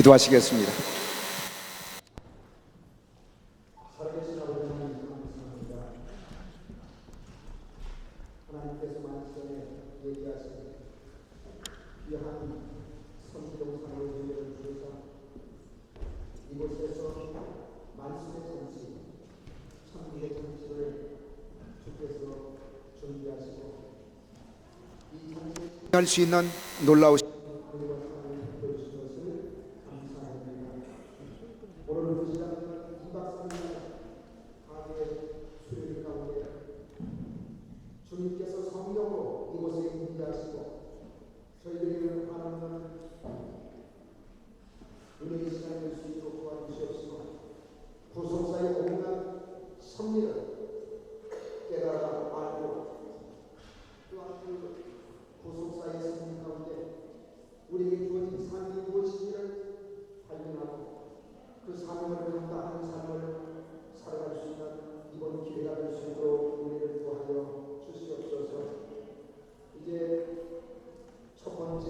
기도하시겠습니다. 살아계신 아버지 하나님 감사합니다. 하나님께서 만전에 얘기하신 귀한 성경상을 우리를 주셔서 이곳에서 만수의 정치, 천국의 정치를 주께서 준비하시고 이 정치 할 수 있는 놀라우신 오늘 그 시간 2박 3일 하루의 수요일 가운데 주님께서 성령으로 이곳에 임재하시고 저희들에게 한없는 은혜의 시간이 될 수 있도록 도와주시옵시고 구속사의 온갖 섭리를 깨달아 알고 또한 그 구속사의 섭리 가운데 우리에게 주어진 삶이 무엇인지를 발견하고 그 사명을 감당하는 삶을 살아갈 수 있는 이번 기회가 될 수 있도록 우리를 도와줘 주시옵소서. 이제 첫 번째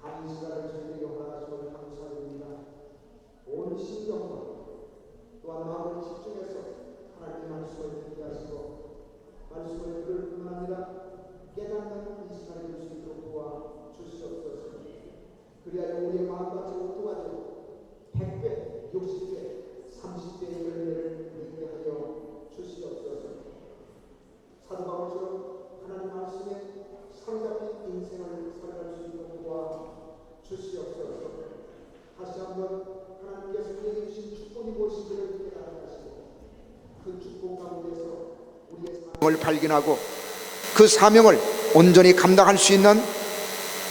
강의 시간을 저희에게 허락하시고 감사드립니다. 온 신경과 또한 마음을 집중해서 하나님의 말씀을 듣게 하시고 말씀을 들을 뿐만 아니라 깨닫는 이 시간이 될 수 있도록 도와주시옵소서. 그리하여 우리의 마음가짐을 도와주고 100배, 60배, 30배의 열매를 믿게 하여 주시옵소서. 사도 바울처럼 하나님 말씀에 사로잡힌 인생을 살아갈 수 있도록 도와주시옵소서. 다시 한번 하나님께서 우리에게 주신 축복이 무엇인지를 깨닫게 하시고 그 축복 가운데서 우리의 사명을 발견하고 그 사명을 온전히 감당할 수 있는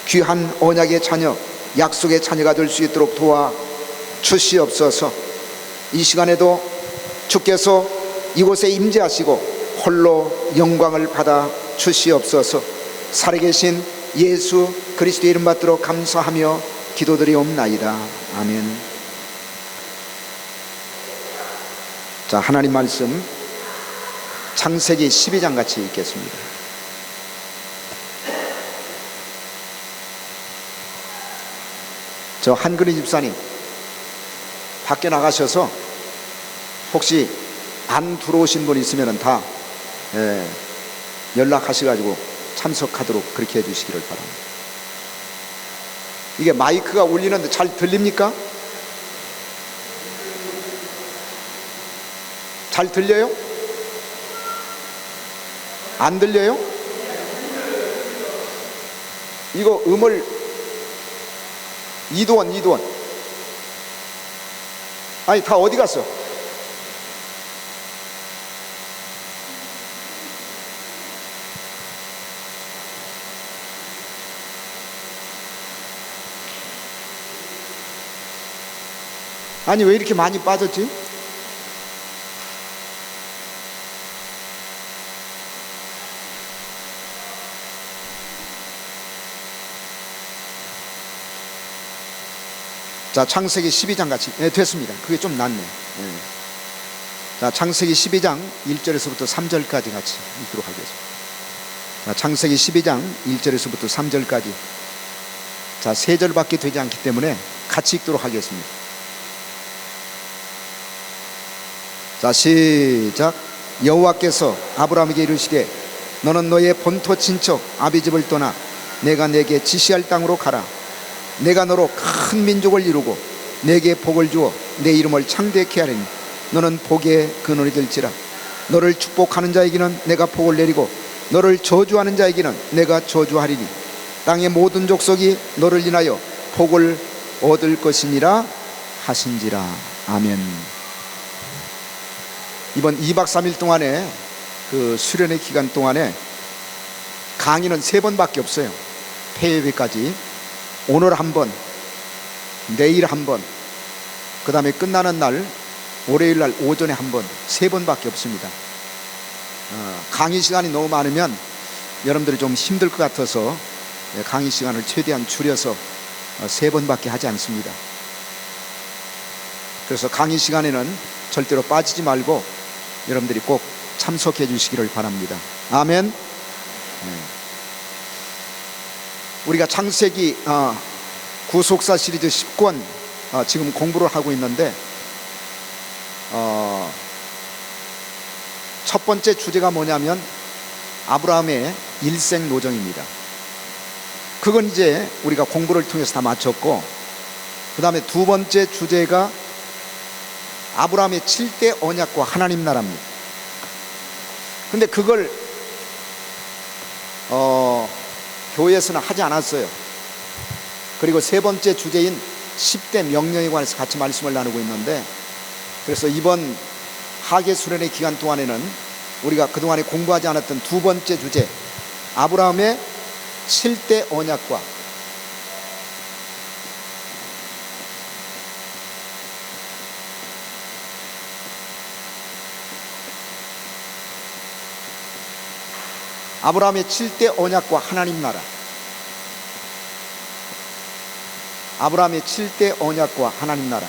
귀한 언약의 자녀, 약속의 자녀가 될 수 있도록 도와주시옵소서. 이 시간에도 주께서 이곳에 임재하시고 홀로 영광을 받아 주시옵소서. 살아계신 예수 그리스도의 이름 받들어 감사하며 기도드리옵나이다. 아멘. 자, 하나님 말씀 창세기 12장 같이 읽겠습니다. 저 한근희 집사님 밖에 나가셔서 혹시 안 들어오신 분 있으면 다 연락하셔가지고 참석하도록 그렇게 해주시기를 바랍니다. 이게 마이크가 울리는데 잘 들립니까? 잘 들려요? 안 들려요? 이거 음을 이도원 아니 다 어디 갔어? 아니 왜 이렇게 많이 빠졌지? 자, 창세기 12장 같이 됐습니다. 그게 좀 낫네. 자, 창세기 12장 1절에서부터 3절까지 같이 읽도록 하겠습니다. 자, 창세기 12장 1절에서부터 3절까지. 자, 3절밖에 되지 않기 때문에 같이 읽도록 하겠습니다. 자, 시작. 여호와께서 아브라함에게 이르시되 너는 너의 본토 친척 아비집을 떠나 내가 내게 지시할 땅으로 가라. 내가 너로 큰 민족을 이루고 내게 복을 주어 내 이름을 창대케 하리니 너는 복의 근원이 될지라. 너를 축복하는 자에게는 내가 복을 내리고 너를 저주하는 자에게는 내가 저주하리니 땅의 모든 족속이 너를 인하여 복을 얻을 것이니라 하신지라. 아멘. 이번 2박 3일 동안에 그 수련회 기간 동안에 강의는 3번밖에 없어요. 폐회까지. 오늘 한 번, 내일 한 번, 그 다음에 끝나는 날 월요일 날 오전에 한 번, 3번밖에 없습니다. 강의 시간이 너무 많으면 여러분들이 좀 힘들 것 같아서 강의 시간을 최대한 줄여서 3번밖에 하지 않습니다. 그래서 강의 시간에는 절대로 빠지지 말고 여러분들이 꼭 참석해 주시기를 바랍니다. 아멘. 우리가 창세기 구속사 시리즈 10권 지금 공부를 하고 있는데 첫 번째 주제가 뭐냐면 아브라함의 일생 노정입니다. 그건 이제 우리가 공부를 통해서 다 마쳤고, 그 다음에 두 번째 주제가 아브라함의 7대 언약과 하나님 나라입니다. 근데 그걸 교회에서는 하지 않았어요. 그리고 세 번째 주제인 10대 명령에 관해서 같이 말씀을 나누고 있는데, 그래서 이번 하계 수련의 기간 동안에는 우리가 그동안에 공부하지 않았던 두 번째 주제, 아브라함의 7대 언약과 아브라함의 7대 언약과 하나님 나라, 아브라함의 7대 언약과 하나님 나라.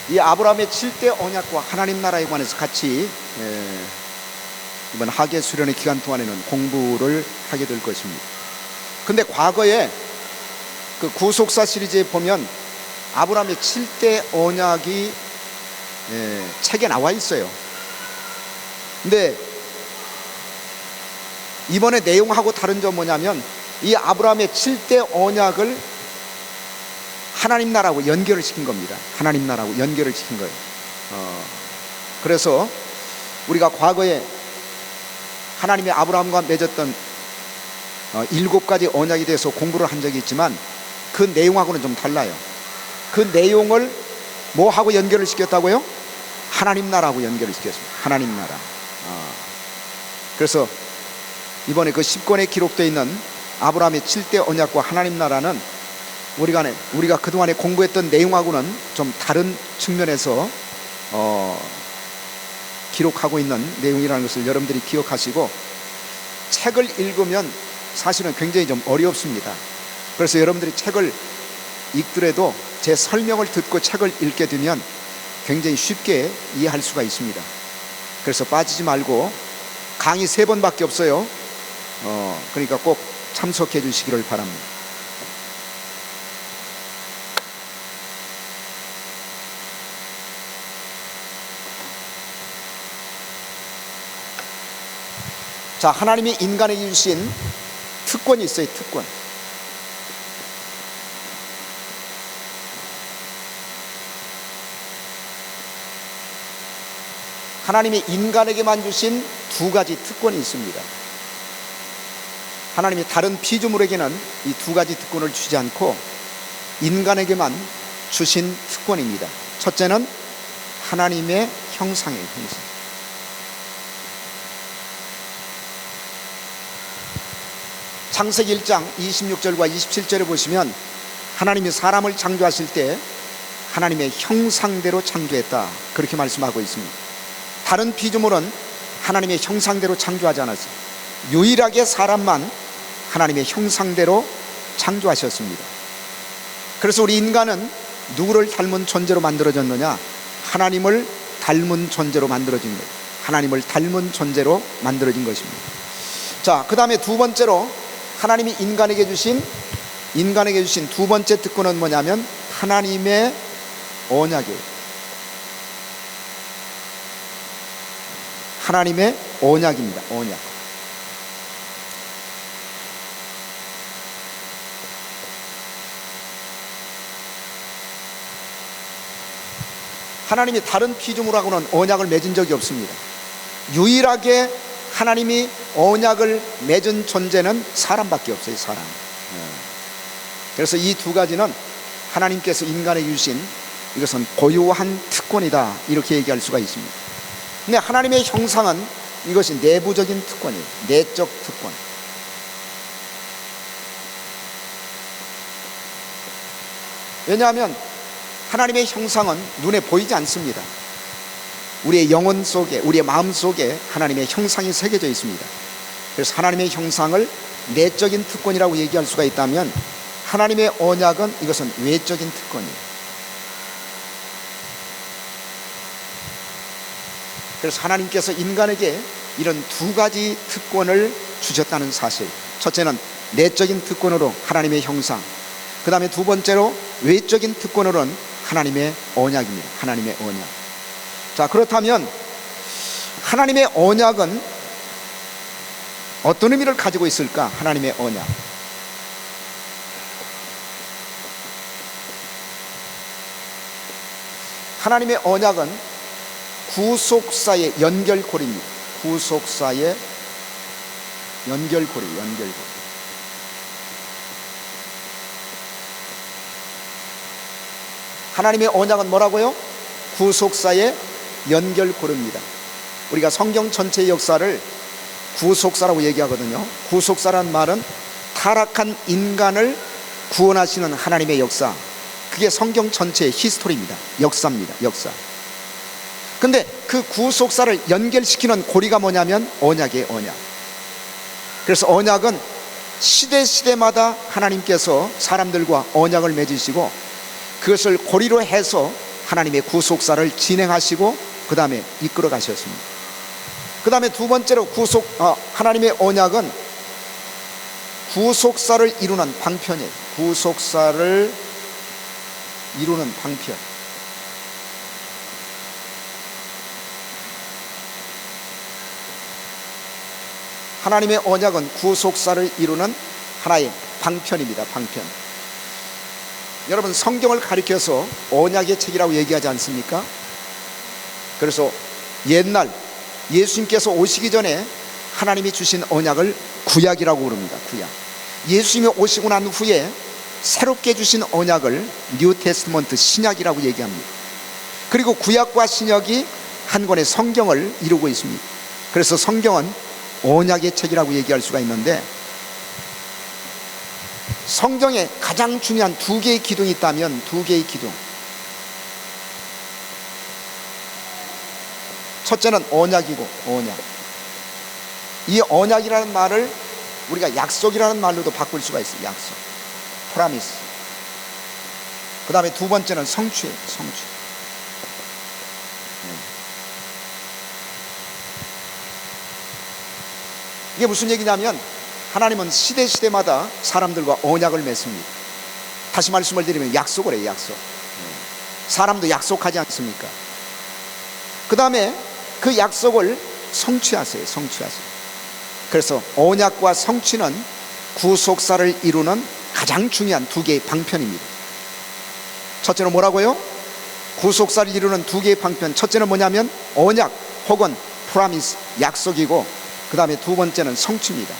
이 아브라함의 7대 언약과 하나님 나라에 관해서 같이 이번 하계 수련의 기간 동안에는 공부를 하게 될 것입니다. 근데 과거에 그 구속사 시리즈에 보면 아브라함의 7대 언약이 책에 나와 있어요. 근데 이번에 내용하고 다른 점 뭐냐면 이 아브라함의 7대 언약을 하나님 나라하고 연결을 시킨 겁니다. 하나님 나라하고 연결을 시킨 거예요. 그래서 우리가 과거에 하나님이 아브라함과 맺었던 7가지 언약에 대해서 공부를 한 적이 있지만 그 내용하고는 좀 달라요. 그 내용을 뭐하고 연결을 시켰다고요? 하나님 나라하고 연결을 시켰습니다. 하나님 나라. 그래서 이번에 그 10권에 기록되어 있는 아브라함의 7대 언약과 하나님 나라는 우리가 그동안에 공부했던 내용하고는 좀 다른 측면에서 기록하고 있는 내용이라는 것을 여러분들이 기억하시고, 책을 읽으면 사실은 굉장히 좀 어렵습니다. 그래서 여러분들이 책을 읽더라도 제 설명을 듣고 책을 읽게 되면 굉장히 쉽게 이해할 수가 있습니다. 그래서 빠지지 말고, 강의 3번밖에 없어요. 그러니까 꼭 참석해 주시기를 바랍니다. 자, 하나님이 인간에게 주신 특권이 있어요. 특권. 하나님이 인간에게만 주신 2가지 특권이 있습니다. 하나님이 다른 피조물에게는 이 2가지 특권을 주지 않고 인간에게만 주신 특권입니다. 첫째는 하나님의 형상이에요. 형상. 창세기 1장 26절과 27절에 보시면 하나님이 사람을 창조하실 때 하나님의 형상대로 창조했다, 그렇게 말씀하고 있습니다. 다른 피조물은 하나님의 형상대로 창조하지 않았어요. 유일하게 사람만 하나님의 형상대로 창조하셨습니다. 그래서 우리 인간은 누구를 닮은 존재로 만들어졌느냐? 하나님을 닮은 존재로 만들어진 거예요. 하나님을 닮은 존재로 만들어진 것입니다. 자, 그 다음에 두 번째로 하나님이 인간에게 주신 2번째 특권은 뭐냐면 하나님의 언약이에요. 하나님의 언약입니다. 언약. 하나님이 다른 피조물하고는 언약을 맺은 적이 없습니다. 유일하게 하나님이 언약을 맺은 존재는 사람밖에 없어요. 사람. 그래서 이 2가지는 하나님께서 인간에게 주신 이것은 고유한 특권이다, 이렇게 얘기할 수가 있습니다. 근데 하나님의 형상은 이것이 내부적인 특권이에요. 내적 특권. 왜냐하면 하나님의 형상은 눈에 보이지 않습니다. 우리의 영혼 속에, 우리의 마음 속에 하나님의 형상이 새겨져 있습니다. 그래서 하나님의 형상을 내적인 특권이라고 얘기할 수가 있다면, 하나님의 언약은 이것은 외적인 특권이에요. 그래서 하나님께서 인간에게 이런 두 가지 특권을 주셨다는 사실, 첫째는 내적인 특권으로 하나님의 형상, 그 다음에 두 번째로 외적인 특권으로는 하나님의 언약입니다. 하나님의 언약. 자, 그렇다면 하나님의 언약은 어떤 의미를 가지고 있을까? 하나님의 언약. 하나님의 언약은 구속사의 연결고리입니다. 구속사의 연결고리. 하나님의 언약은 뭐라고요? 구속사의 연결고리입니다. 우리가 성경 전체의 역사를 구속사라고 얘기하거든요. 구속사란 말은 타락한 인간을 구원하시는 하나님의 역사, 그게 성경 전체의 히스토리입니다. 역사입니다. 역사. 근데 그 구속사를 연결시키는 고리가 뭐냐면 언약이에요. 언약. 그래서 언약은 시대마다 하나님께서 사람들과 언약을 맺으시고, 그것을 고리로 해서 하나님의 구속사를 진행하시고 그 다음에 이끌어 가셨습니다. 그 다음에 두 번째로 하나님의 언약은 구속사를 이루는 방편이에요. 구속사를 이루는 방편. 하나님의 언약은 구속사를 이루는 하나의 방편입니다. 방편. 여러분, 성경을 가리켜서 언약의 책이라고 얘기하지 않습니까? 그래서 옛날 예수님께서 오시기 전에 하나님이 주신 언약을 구약이라고 부릅니다. 구약. 예수님이 오시고 난 후에 새롭게 주신 언약을 뉴 테스트먼트, 신약이라고 얘기합니다. 그리고 구약과 신약이 한 권의 성경을 이루고 있습니다. 그래서 성경은 언약의 책이라고 얘기할 수가 있는데, 성경에 가장 중요한 두 개의 기둥이 있다면 두 개의 기둥. 첫째는 언약이고, 언약. 이 언약이라는 말을 우리가 약속이라는 말로도 바꿀 수가 있어요. 약속, 프라미스. 그 다음에 두 번째는 성취예요. 성취. 이게 무슨 얘기냐면, 하나님은 시대마다 사람들과 언약을 맺습니다. 다시 말씀을 드리면 약속을 해요. 약속. 사람도 약속하지 않습니까? 그 다음에 그 약속을 성취하세요. 성취하세요. 그래서 언약과 성취는 구속사를 이루는 가장 중요한 두 개의 방편입니다. 첫째는 뭐라고요? 구속사를 이루는 두 개의 방편. 첫째는 뭐냐면 언약 혹은 프라미스, 약속이고, 그 다음에 두 번째는 성취입니다.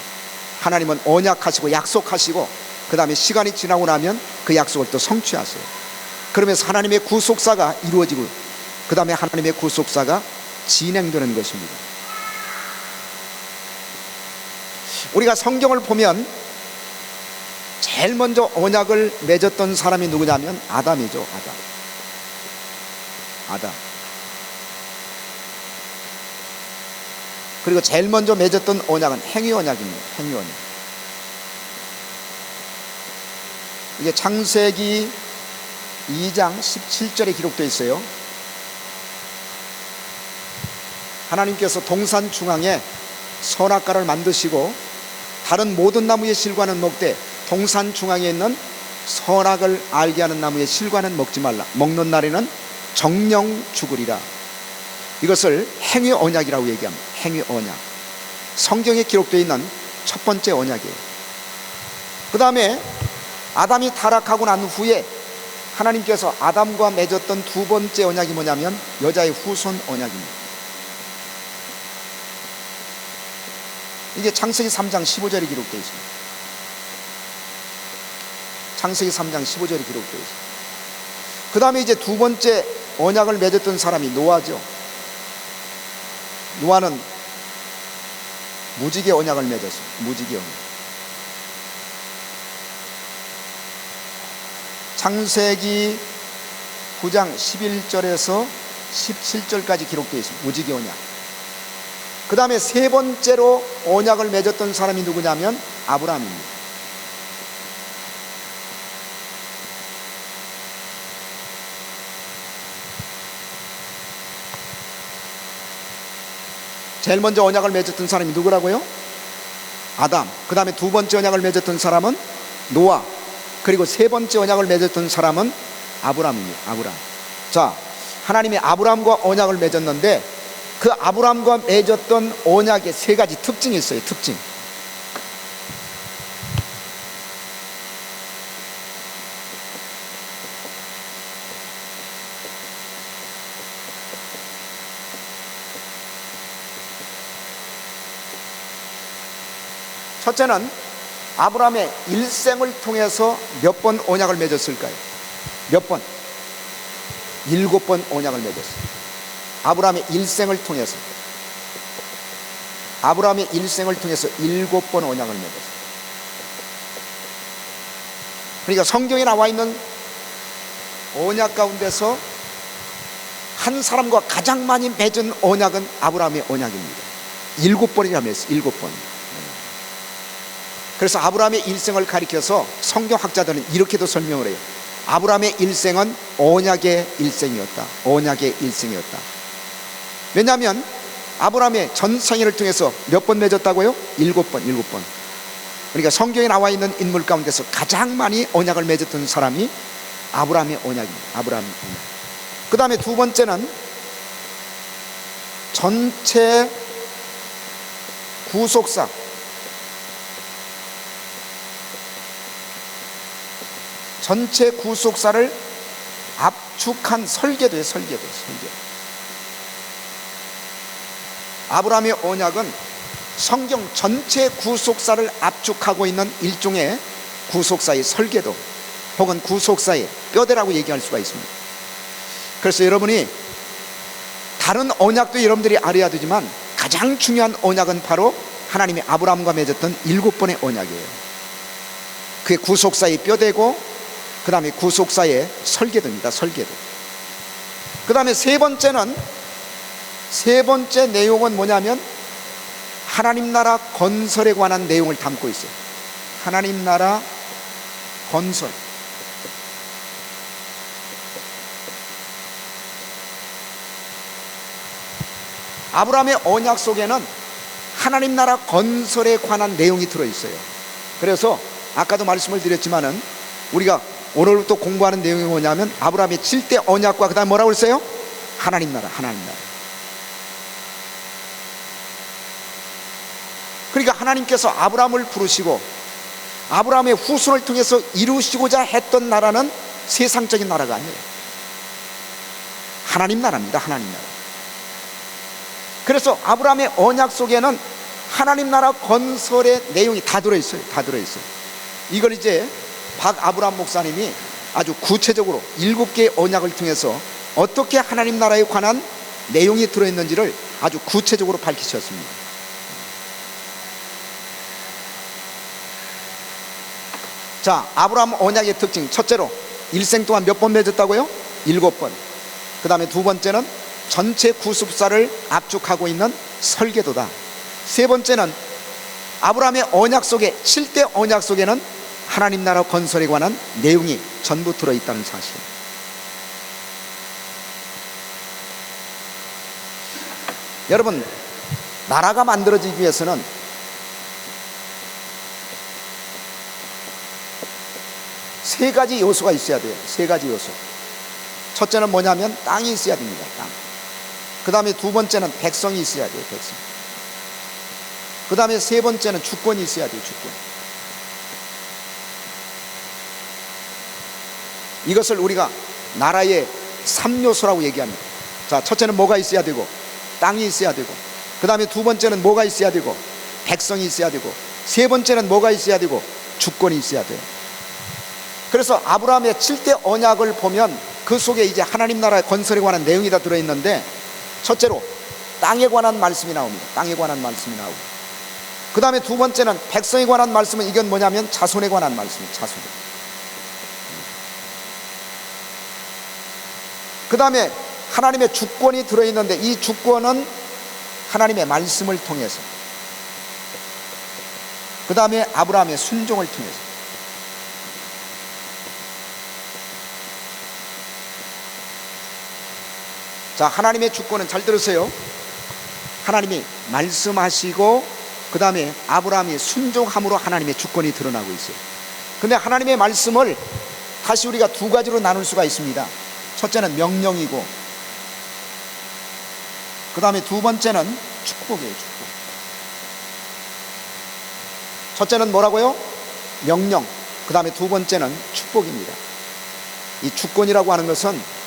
하나님은 언약하시고 약속하시고, 그 다음에 시간이 지나고 나면 그 약속을 또 성취하세요. 그러면서 하나님의 구속사가 이루어지고, 그 다음에 하나님의 구속사가 진행되는 것입니다. 우리가 성경을 보면 제일 먼저 언약을 맺었던 사람이 누구냐면 아담이죠. 아담. 그리고 제일 먼저 맺었던 언약은 행위 언약입니다. 행위 언약. 이게 창세기 2장 17절에 기록되어 있어요. 하나님께서 동산 중앙에 선악과를 만드시고 다른 모든 나무의 실과는 먹되 동산 중앙에 있는 선악을 알게 하는 나무의 실과는 먹지 말라. 먹는 날에는 정령 죽으리라. 이것을 행위 언약이라고 얘기합니다. 행위 언약. 성경에 기록되어 있는 첫 번째 언약이에요. 그 다음에 아담이 타락하고 난 후에 하나님께서 아담과 맺었던 두 번째 언약이 뭐냐면 여자의 후손 언약입니다. 이게 창세기 3장 15절에 기록되어 있습니다. 창세기 3장 15절에 기록되어 있습니다. 그 다음에 이제 두 번째 언약을 맺었던 사람이 노아죠. 노아는 무지개 언약을 맺었습니다. 무지개 언약. 창세기 9장 11절에서 17절까지 기록되어 있습니다. 무지개 언약. 그 다음에 세 번째로 언약을 맺었던 사람이 누구냐면 아브라함입니다. 제일 먼저 언약을 맺었던 사람이 누구라고요? 아담. 그 다음에 두 번째 언약을 맺었던 사람은 노아. 그리고 세 번째 언약을 맺었던 사람은 아브라함입니다. 아브라함. 자, 하나님이 아브라함과 언약을 맺었는데 그 아브라함과 맺었던 언약의 세 가지 특징이 있어요. 특징. 첫째는 아브라함의 일생을 통해서 몇 번 언약을 맺었을까요? 몇 번? 7번 언약을 맺었어요. 아브라함의 일생을 통해서. 아브라함의 일생을 통해서 7번 언약을 맺었어요. 그러니까 성경에 나와 있는 언약 가운데서 한 사람과 가장 많이 맺은 언약은 아브라함의 언약입니다. 7번이나 맺었어요. 7번. 그래서 아브라함의 일생을 가리켜서 성경학자들은 이렇게도 설명을 해요. 아브라함의 일생은 언약의 일생이었다. 언약의 일생이었다. 왜냐하면 아브라함의 전생애를 통해서 몇 번 맺었다고요? 7번. 그러니까 성경에 나와 있는 인물 가운데서 가장 많이 언약을 맺었던 사람이 아브라함의 언약입니다. 아브라함의 언약. 그 다음에 두 번째는 전체 구속사. 전체 구속사를 압축한 설계도예요. 설계도. 아브라함의 언약은 성경 전체 구속사를 압축하고 있는 일종의 구속사의 설계도 혹은 구속사의 뼈대라고 얘기할 수가 있습니다. 그래서 여러분이 다른 언약도 여러분들이 알아야 되지만 가장 중요한 언약은 바로 하나님이 아브라함과 맺었던 7번의 언약이에요. 그게 구속사의 뼈대고 그 다음에 구속사의 설계도입니다. 설계도. 그 다음에 세 번째 내용은 뭐냐면 하나님 나라 건설에 관한 내용을 담고 있어요. 하나님 나라 건설. 아브라함의 언약 속에는 하나님 나라 건설에 관한 내용이 들어있어요. 그래서 아까도 말씀을 드렸지만은 우리가 오늘부터 공부하는 내용이 뭐냐면 아브라함의 7대 언약과 그 다음 뭐라고 했어요? 하나님 나라. 그러니까 하나님께서 아브라함을 부르시고 아브라함의 후손을 통해서 이루시고자 했던 나라는 세상적인 나라가 아니에요. 하나님 나라입니다. 하나님 나라. 그래서 아브라함의 언약 속에는 하나님 나라 건설의 내용이 다 들어있어요. 이걸 이제 박아브라함 목사님이 아주 구체적으로 7개의 언약을 통해서 어떻게 하나님 나라에 관한 내용이 들어있는지를 아주 구체적으로 밝히셨습니다. 자, 아브라함 언약의 특징. 첫째로 일생 동안 몇 번 맺었다고요? 7번. 그 다음에 두 번째는 전체 구속사를 압축하고 있는 설계도다. 세 번째는 아브라함의 언약 속에 7대 언약 속에는 하나님 나라 건설에 관한 내용이 전부 들어있다는 사실. 여러분, 나라가 만들어지기 위해서는 세 가지 요소가 있어야 돼요. 세 가지 요소. 첫째는 뭐냐면 땅이 있어야 됩니다. 땅. 그 다음에 두 번째는 백성이 있어야 돼요. 백성. 그 다음에 세 번째는 주권이 있어야 돼요. 주권. 이것을 우리가 나라의 3요소라고 얘기합니다. 자, 첫째는 뭐가 있어야 되고 땅이 있어야 되고, 그 다음에 두 번째는 뭐가 있어야 되고 백성이 있어야 되고, 세 번째는 뭐가 있어야 되고 주권이 있어야 돼요. 그래서 아브라함의 7대 언약을 보면 그 속에 이제 하나님 나라 건설에 관한 내용이 다 들어있는데, 첫째로 땅에 관한 말씀이 나옵니다. 땅에 관한 말씀이 나오고, 그 다음에 두 번째는 백성에 관한 말씀은 이건 뭐냐면 자손에 관한 말씀이에요. 자손. 그 다음에 하나님의 주권이 들어있는데, 이 주권은 하나님의 말씀을 통해서, 그 다음에 아브라함의 순종을 통해서. 자, 하나님의 주권은 잘 들으세요. 하나님이 말씀하시고 그 다음에 아브라함이 순종함으로 하나님의 주권이 드러나고 있어요. 근데 하나님의 말씀을 다시 우리가 두 가지로 나눌 수가 있습니다. 첫째는 명령이고, 그 다음에 두 번째는 축복이에요. 축복. 첫째는 뭐라고요? 명령. 그 다음에 두 번째는 축복입니다. 이 주권이라고 하는 것은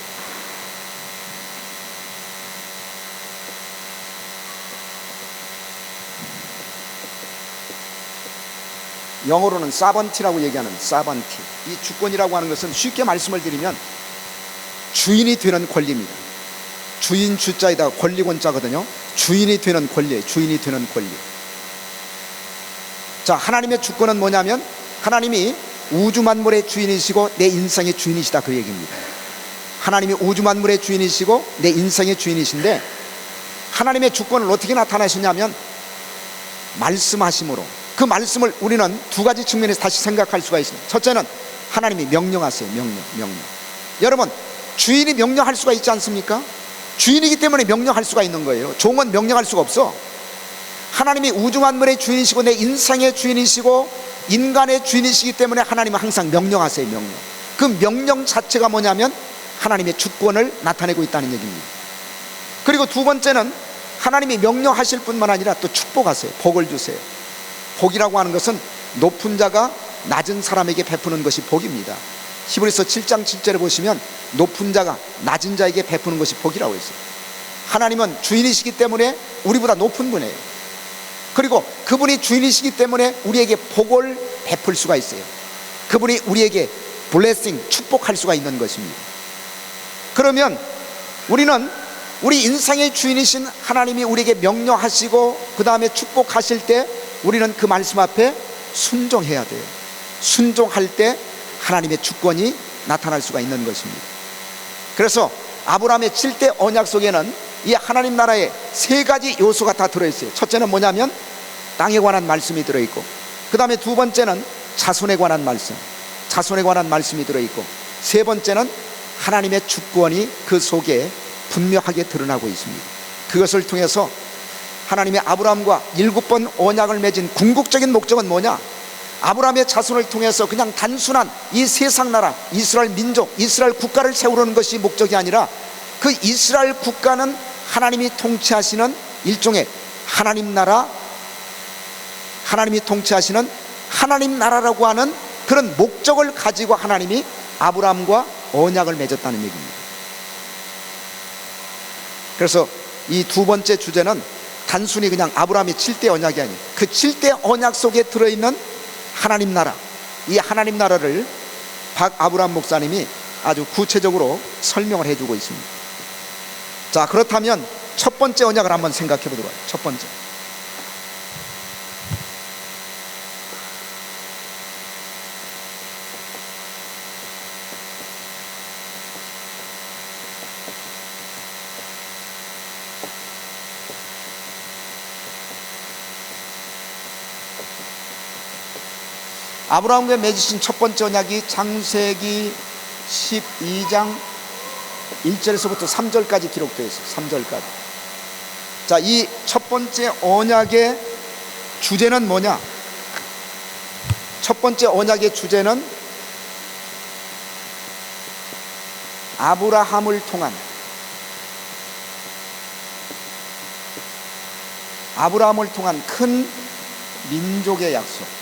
영어로는 사번티라고 얘기하는 사번티. 이 주권이라고 하는 것은 쉽게 말씀을 드리면 주인이 되는 권리입니다. 주인 주자에다가 권리권자거든요. 주인이 되는 권리예요. 주인이 되는 권리. 자, 하나님의 주권은 뭐냐면 하나님이 우주 만물의 주인이시고 내 인생의 주인이시다, 그 얘기입니다. 하나님이 우주 만물의 주인이시고 내 인생의 주인이신데, 하나님의 주권을 어떻게 나타내시냐면 말씀하심으로. 그 말씀을 우리는 두 가지 측면에서 다시 생각할 수가 있습니다. 첫째는 하나님이 명령하세요. 명령. 여러분, 주인이 명령할 수가 있지 않습니까? 주인이기 때문에 명령할 수가 있는 거예요. 종은 명령할 수가 없어. 하나님이 우주 만물의 주인이시고 내 인생의 주인이시고 인간의 주인이시기 때문에 하나님은 항상 명령하세요. 명령. 그 명령 자체가 뭐냐면 하나님의 주권을 나타내고 있다는 얘기입니다. 그리고 두 번째는 하나님이 명령하실 뿐만 아니라 또 축복하세요. 복을 주세요. 복이라고 하는 것은 높은 자가 낮은 사람에게 베푸는 것이 복입니다. 히브리서 7장 7절에 보시면 높은 자가 낮은 자에게 베푸는 것이 복이라고 했어요. 하나님은 주인이시기 때문에 우리보다 높은 분이에요. 그리고 그분이 주인이시기 때문에 우리에게 복을 베풀 수가 있어요. 그분이 우리에게 블레싱, 축복할 수가 있는 것입니다. 그러면 우리는 우리 인생의 주인이신 하나님이 우리에게 명령하시고 그 다음에 축복하실 때 우리는 그 말씀 앞에 순종해야 돼요. 순종할 때 하나님의 주권이 나타날 수가 있는 것입니다. 그래서 아브라함의 7대 언약 속에는 이 하나님 나라의 세 가지 요소가 다 들어있어요. 첫째는 뭐냐면 땅에 관한 말씀이 들어있고, 그 다음에 두 번째는 자손에 관한 말씀, 자손에 관한 말씀이 들어있고, 세 번째는 하나님의 주권이 그 속에 분명하게 드러나고 있습니다. 그것을 통해서 하나님의 아브라함과 7번 언약을 맺은 궁극적인 목적은 뭐냐? 아브라함의 자손을 통해서 그냥 단순한 이 세상 나라, 이스라엘 민족, 이스라엘 국가를 세우려는 것이 목적이 아니라 그 이스라엘 국가는 하나님이 통치하시는 일종의 하나님 나라, 하나님이 통치하시는 하나님 나라라고 하는 그런 목적을 가지고 하나님이 아브라함과 언약을 맺었다는 얘기입니다. 그래서 이 두 번째 주제는 단순히 그냥 아브라함의 7대 언약이 아니에요. 그 7대 언약 속에 들어있는 하나님 나라, 이 하나님 나라를 박아브라함 목사님이 아주 구체적으로 설명을 해주고 있습니다. 자, 그렇다면 첫 번째 언약을 한번 생각해 보도록 해요. 첫 번째, 아브라함과 맺으신 첫 번째 언약이 창세기 12장 1절에서부터 3절까지 기록되어 있어요. 3절까지. 자, 이 첫 번째 언약의 주제는 뭐냐? 첫 번째 언약의 주제는 아브라함을 통한 큰 민족의 약속,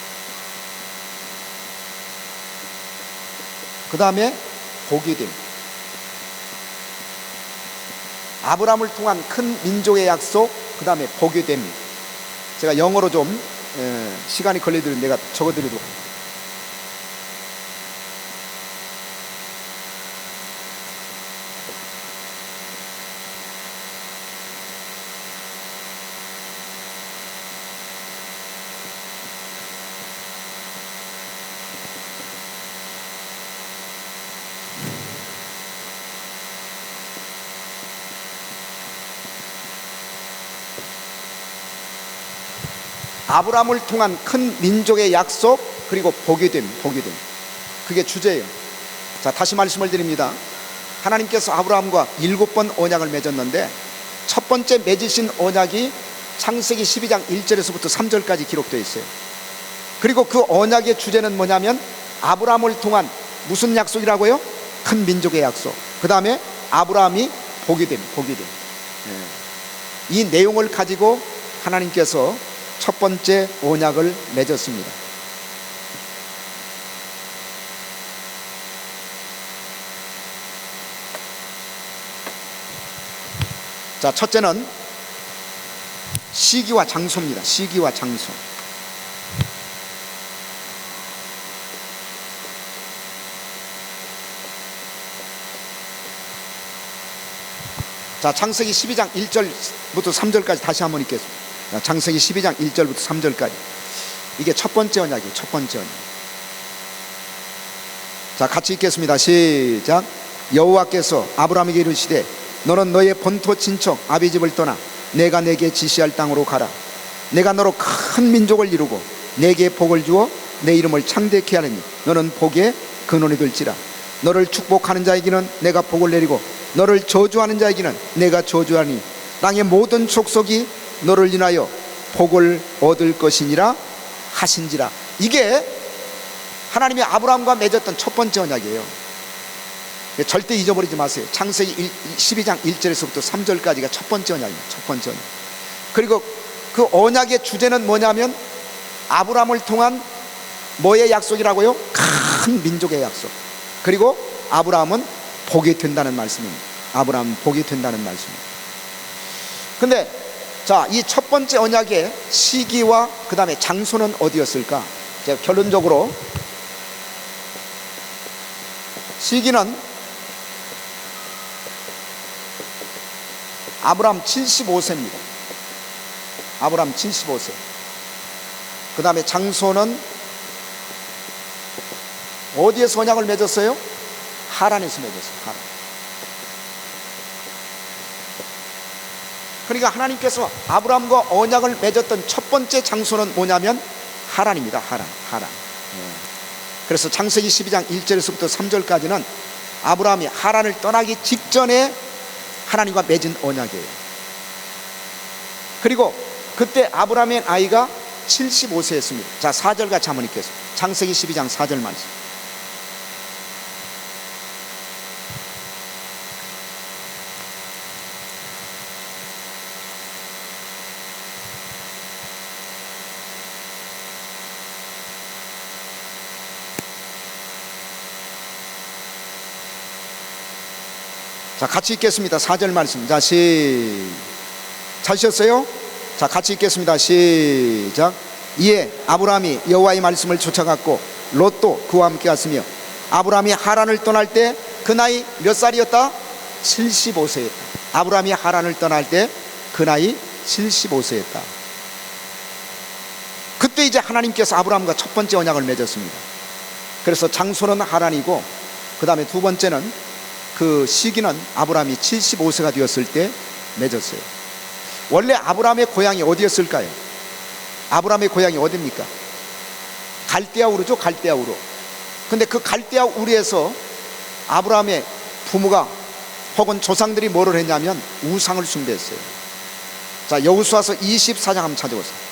그 다음에 복이 됨. 아브라함을 통한 큰 민족의 약속, 그 다음에 복이 됨. 제가 영어로 좀 시간이 걸리더라도 내가 적어드리도록. 아브라함을 통한 큰 민족의 약속, 그리고 복이됨. 그게 주제예요. 자, 다시 말씀을 드립니다. 하나님께서 아브라함과 7번 언약을 맺었는데 첫 번째 맺으신 언약이 창세기 12장 1절에서부터 3절까지 기록되어 있어요. 그리고 그 언약의 주제는 뭐냐면 아브라함을 통한 무슨 약속이라고요? 큰 민족의 약속. 그 다음에 아브라함이 복이됨. 이 내용을 가지고 하나님께서 첫 번째 언약을 맺었습니다. 자, 첫째는 시기와 장소입니다. 시기와 장소. 자, 창세기 12장 1절부터 3절까지 다시 한번 읽겠습니다. 자, 창세기 12장 1절부터 3절까지. 이게 첫 번째 언약이에요. 첫 번째 언약. 자, 같이 읽겠습니다. 시작. 여호와께서 아브라함에게 이르시되 너는 너의 본토 친척 아비 집을 떠나 내가 내게 지시할 땅으로 가라. 내가 너로 큰 민족을 이루고 내게 복을 주어 내 이름을 창대케 하느니 너는 복의 근원이 될지라. 너를 축복하는 자에게는 내가 복을 내리고 너를 저주하는 자에게는 내가 저주하니 땅의 모든 족속이 너를 인하여 복을 얻을 것이니라 하신지라. 이게 하나님이 아브라함과 맺었던 첫 번째 언약이에요. 절대 잊어버리지 마세요. 창세기 12장 1절에서부터 3절까지가 첫 번째 언약입니다. 첫 번째 언약. 그리고 그 언약의 주제는 뭐냐면 아브라함을 통한 뭐의 약속이라고요? 큰 민족의 약속. 그리고 아브라함은 복이 된다는 말씀입니다. 아브라함은 복이 된다는 말씀입니다. 근데 자, 이 첫 번째 언약의 시기와 그 다음에 장소는 어디였을까? 제가 결론적으로 시기는 아브라함 75세입니다. 아브라함 75세. 그 다음에 장소는 어디에서 언약을 맺었어요? 하란에서 맺었어요. 하란. 그러니까 하나님께서 아브라함과 언약을 맺었던 첫 번째 장소는 뭐냐면 하란입니다. 하란. 그래서 창세기 12장 1절에서부터 3절까지는 아브라함이 하란을 떠나기 직전에 하나님과 맺은 언약이에요. 그리고 그때 아브라함의 나이가 75세였습니다. 자, 4절 같이 한번 읽겠습니다. 창세기 12장 4절 말씀. 자, 같이 읽겠습니다. 4절 말씀. 자, 찾으셨어요? 자, 같이 읽겠습니다. 시작. 이에 아브라함이 여호와의 말씀을 쫓아갔고 롯도 그와 함께 갔으며 아브라함이 하란을 떠날 때 그 나이 몇 살이었다? 75세였다. 아브라함이 하란을 떠날 때 그 나이 75세였다. 그때 이제 하나님께서 아브라함과 첫 번째 언약을 맺었습니다. 그래서 장소는 하란이고 그 다음에 두 번째는 그 시기는 아브라함이 75세가 되었을 때 맺었어요. 원래 아브라함의 고향이 어디였을까요? 아브라함의 고향이 어디입니까? 갈대아 우르죠. 갈대아 우르. 근데 그 갈대아 우르에서 아브라함의 부모가 혹은 조상들이 뭐를 했냐면 우상을 숭배했어요. 자, 여호수아서 24장 한번 찾아보세요.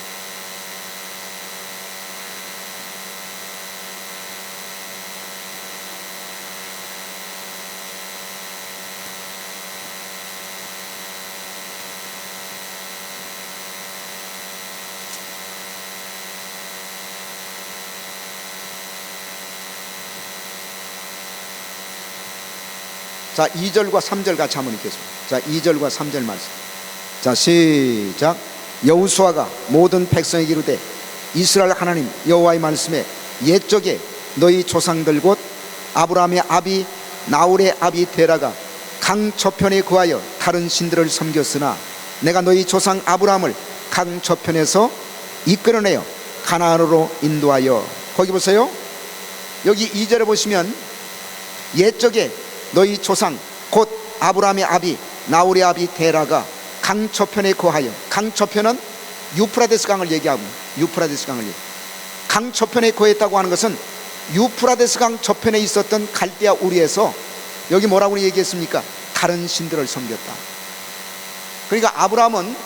자, 2절과 3절 같이 한번 읽겠습니다. 자, 2절과 3절 말씀. 자, 시작. 여호수아가 모든 백성에게 이르되 이스라엘 하나님 여호와의 말씀에 옛적에 너희 조상들 곧 아브라함의 아비 나홀의 아비 데라가 강 저편에 거하여 다른 신들을 섬겼으나 내가 너희 조상 아브라함을 강 저편에서 이끌어내어 가나안으로 인도하여. 거기 보세요. 여기 2절에 보시면 옛적에 너희 조상 곧 아브라함의 아비 나홀의 아비 데라가 강 저편에 거하여. 강 저편은 유프라데스 강을 얘기하고, 유프라데스 강을 강 저편에 거했다고 하는 것은 유프라데스 강 저편에 있었던 갈대아 우르에서 여기 뭐라고 얘기했습니까? 다른 신들을 섬겼다. 그러니까 아브라함은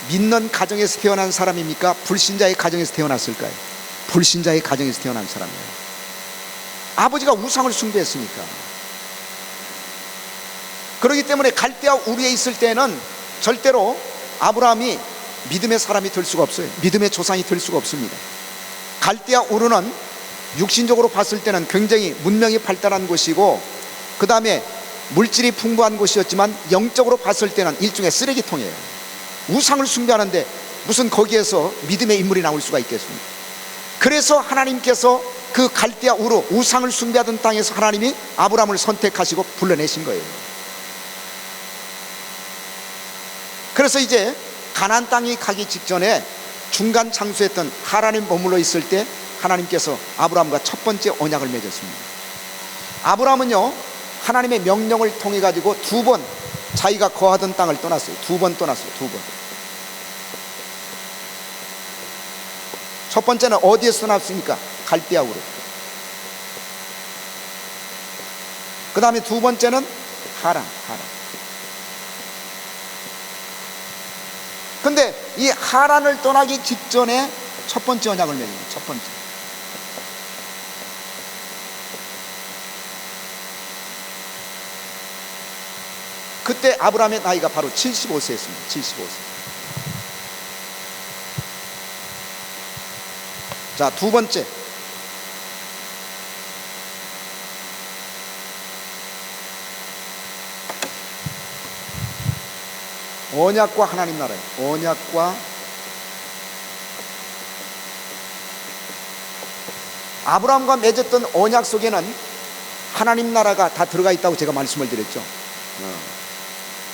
믿는 가정에서 태어난 사람입니까? 불신자의 가정에서 태어났을까요? 불신자의 가정에서 태어난 사람이에요. 아버지가 우상을 숭배했으니까. 그렇기 때문에 갈대아 우르에 있을 때는 절대로 아브라함이 믿음의 사람이 될 수가 없어요. 믿음의 조상이 될 수가 없습니다. 갈대아 우르는 육신적으로 봤을 때는 굉장히 문명이 발달한 곳이고, 그 다음에 물질이 풍부한 곳이었지만 영적으로 봤을 때는 일종의 쓰레기통이에요. 우상을 숭배하는데 무슨 거기에서 믿음의 인물이 나올 수가 있겠습니까? 그래서 하나님께서 그 갈대아 우르, 우상을 숭배하던 땅에서 하나님이 아브라함을 선택하시고 불러내신 거예요. 그래서 이제 가나안 땅이 가기 직전에 중간 장소였던 하란에 머물러 있을 때 하나님께서 아브라함과 첫 번째 언약을 맺었습니다. 아브라함은요, 하나님의 명령을 통해 가지고 두 번 자기가 거하던 땅을 떠났어요. 두 번 떠났어요. 두 번. 첫 번째는 어디에서 떠났습니까? 갈대아 우르. 그 다음에 두 번째는 하란. 근데 이 하란을 떠나기 직전에 첫 번째 언약을 맺는 거예요. 첫 번째. 그때 아브라함의 나이가 바로 75세였습니다. 75세. 자, 두 번째. 언약과 하나님 나라예요. 언약과 아브라함과 맺었던 언약 속에는 하나님 나라가 다 들어가 있다고 제가 말씀을 드렸죠.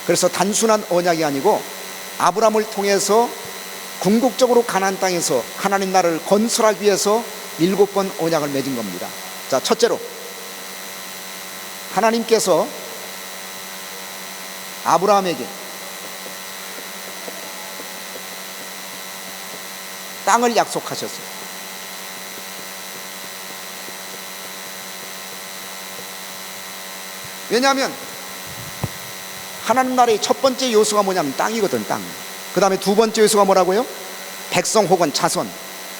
그래서 단순한 언약이 아니고 아브라함을 통해서 궁극적으로 가나안 땅에서 하나님 나라를 건설하기 위해서 7번 언약을 맺은 겁니다. 자, 첫째로 하나님께서 아브라함에게 땅을 약속하셨어요. 왜냐하면 하나님 나라의 첫 번째 요소가 뭐냐면 땅이거든, 땅. 그 다음에 두 번째 요소가 뭐라고요? 백성 혹은 자손.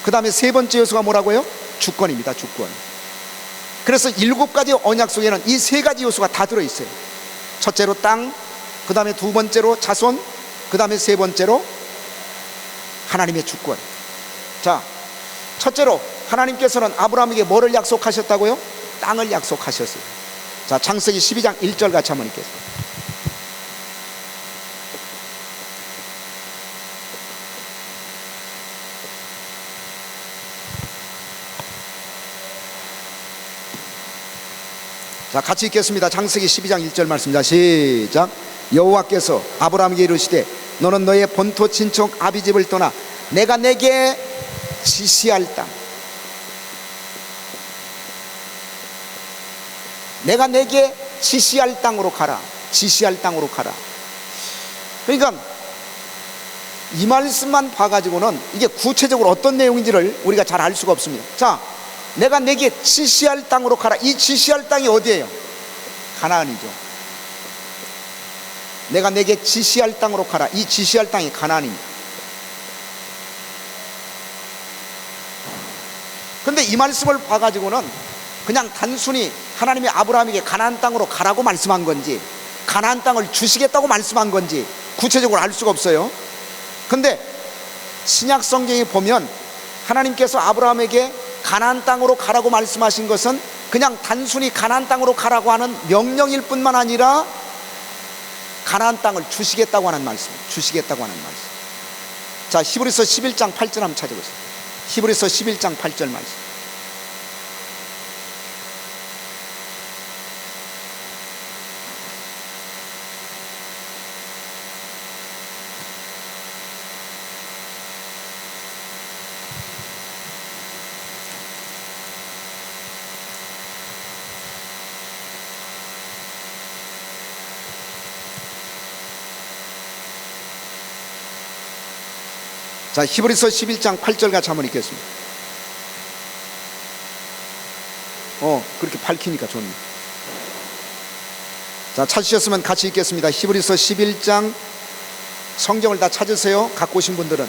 그 다음에 세 번째 요소가 뭐라고요? 주권입니다, 주권. 그래서 7가지 언약 속에는 이 3가지 요소가 다 들어있어요. 첫째로 땅, 그 다음에 두 번째로 자손, 그 다음에 세 번째로 하나님의 주권. 자, 첫째로 하나님께서는 아브라함에게 뭐를 약속하셨다고요? 땅을 약속하셨어요. 자, 창세기 12장 1절 같이 한번 읽겠습니다. 자, 같이 읽겠습니다. 창세기 12장 1절 말씀입니다. 시작. 여호와께서 아브라함에게 이르시되 너는 너의 본토 친척 아비 집을 떠나 내가 내게 지시할 땅, 내가 내게 지시할 땅으로 가라. 지시할 땅으로 가라. 그러니까 이 말씀만 봐가지고는 이게 구체적으로 어떤 내용인지를 우리가 잘 알 수가 없습니다. 자, 내가 내게 지시할 땅으로 가라. 이 지시할 땅이 어디예요? 가나안이죠. 내가 내게 지시할 땅으로 가라. 이 지시할 땅이 가나안입니다. 근데 이 말씀을 봐가지고는 그냥 단순히 하나님이 아브라함에게 가나안 땅으로 가라고 말씀한 건지, 가나안 땅을 주시겠다고 말씀한 건지 구체적으로 알 수가 없어요. 근데 신약 성경에 보면 하나님께서 아브라함에게 가나안 땅으로 가라고 말씀하신 것은 그냥 단순히 가나안 땅으로 가라고 하는 명령일 뿐만 아니라 가나안 땅을 주시겠다고 하는 말씀, 주시겠다고 하는 말씀. 자, 히브리서 11장 8절 한번 찾아보세요. 히브리서 11장 8절 말씀. 자, 히브리서 11장 8절 같이 한번 읽겠습니다. 그렇게 밝히니까 좋네. 자, 찾으셨으면 같이 읽겠습니다. 히브리서 11장, 성경을 다 찾으세요. 갖고 오신 분들은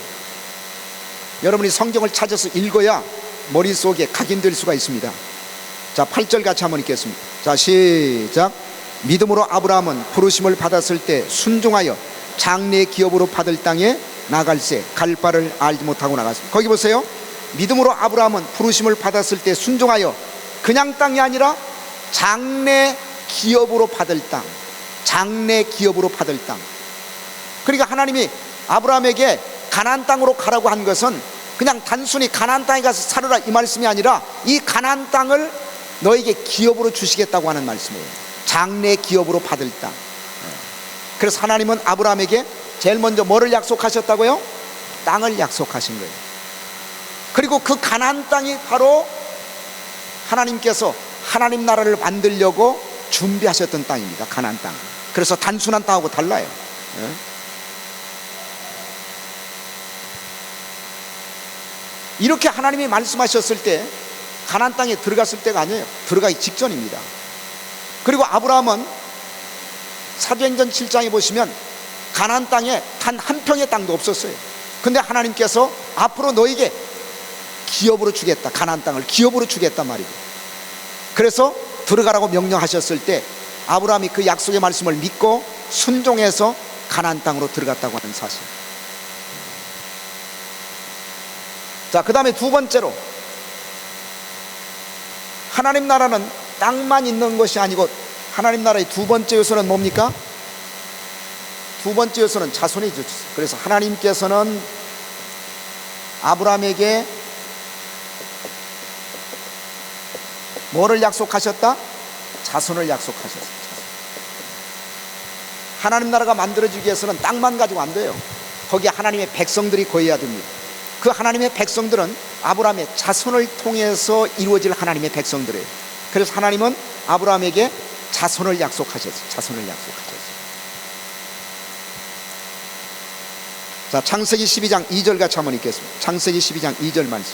여러분이 성경을 찾아서 읽어야 머릿속에 각인될 수가 있습니다. 자, 8절 같이 한번 읽겠습니다. 자, 시작. 믿음으로 아브라함은 부르심을 받았을 때 순종하여 장래 기업으로 받을 땅에 나갈새 갈 바를 알지 못하고 나갔습니다. 거기 보세요. 믿음으로 아브라함은 부르심을 받았을 때 순종하여 그냥 땅이 아니라 장래 기업으로 받을 땅, 장래 기업으로 받을 땅. 그러니까 하나님이 아브라함에게 가나안 땅으로 가라고 한 것은 그냥 단순히 가나안 땅에 가서 살아라 이 말씀이 아니라 이 가나안 땅을 너에게 기업으로 주시겠다고 하는 말씀이에요. 장래 기업으로 받을 땅. 그래서 하나님은 아브라함에게 제일 먼저 뭐를 약속하셨다고요? 땅을 약속하신 거예요. 그리고 그 가나안 땅이 바로 하나님께서 하나님 나라를 만들려고 준비하셨던 땅입니다. 가나안 땅. 그래서 단순한 땅하고 달라요. 이렇게 하나님이 말씀하셨을 때 가나안 땅에 들어갔을 때가 아니에요. 들어가기 직전입니다. 그리고 아브라함은 사도행전 7장에 보시면 가나안 땅에 단 한 평의 땅도 없었어요. 근데 하나님께서 앞으로 너에게 기업으로 주겠다, 가나안 땅을 기업으로 주겠단 말이고, 그래서 들어가라고 명령하셨을 때 아브라함이 그 약속의 말씀을 믿고 순종해서 가나안 땅으로 들어갔다고 하는 사실. 자, 그 다음에 두 번째로, 하나님 나라는 땅만 있는 것이 아니고 하나님 나라의 두 번째 요소는 뭡니까? 두 번째 요소는 자손이죠. 그래서 하나님께서는 아브라함에게 뭐를 약속하셨다? 자손을 약속하셨어요. 하나님 나라가 만들어지기 위해서는 땅만 가지고 안 돼요. 거기에 하나님의 백성들이 거해야 됩니다. 그 하나님의 백성들은 아브라함의 자손을 통해서 이루어질 하나님의 백성들이에요. 그래서 하나님은 아브라함에게 자손을 약속하셨어요. 자손을 약속하셨어요. 자, 창세기 12장 2절 같이 한번 읽겠습니다. 창세기 12장 2절 말씀.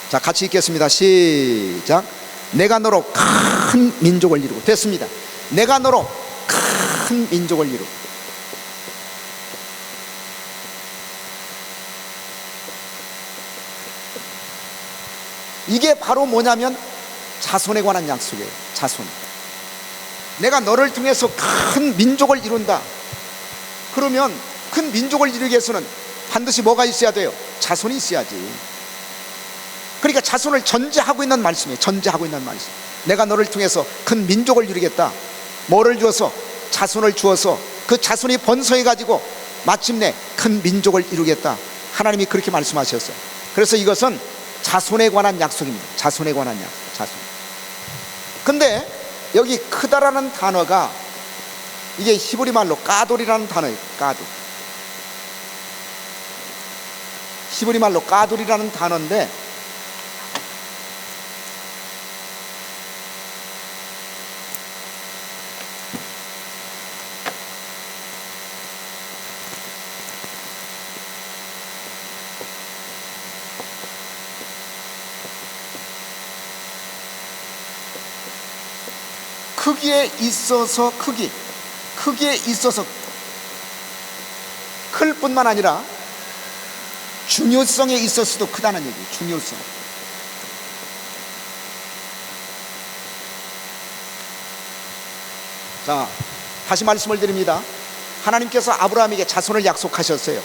자, 같이 읽겠습니다. 시작. 내가 너로 큰 민족을 이루고, 됐습니다. 내가 너로 큰 민족을 이루고. 이게 바로 뭐냐면 자손에 관한 약속이에요. 자손. 내가 너를 통해서 큰 민족을 이룬다. 그러면 큰 민족을 이루기 위해서는 반드시 뭐가 있어야 돼요? 자손이 있어야지. 그러니까 자손을 전제하고 있는 말씀이에요. 전제하고 있는 말씀. 내가 너를 통해서 큰 민족을 이루겠다. 뭐를 주어서? 자손을 주어서 그 자손이 번성해 가지고 마침내 큰 민족을 이루겠다. 하나님이 그렇게 말씀하셨어요. 그래서 이것은 자손에 관한 약속입니다. 자손에 관한 약속. 자손. 근데 여기 크다라는 단어가 이게 히브리 말로 까돌이라는 단어예요. 까돌. 히브리 말로 까돌이라는 단어인데, 크기에 있어서 크기에 있어서 클 뿐만 아니라 중요성에 있어서도 크다는 얘기예요. 중요성. 자, 다시 말씀을 드립니다. 하나님께서 아브라함에게 자손을 약속하셨어요.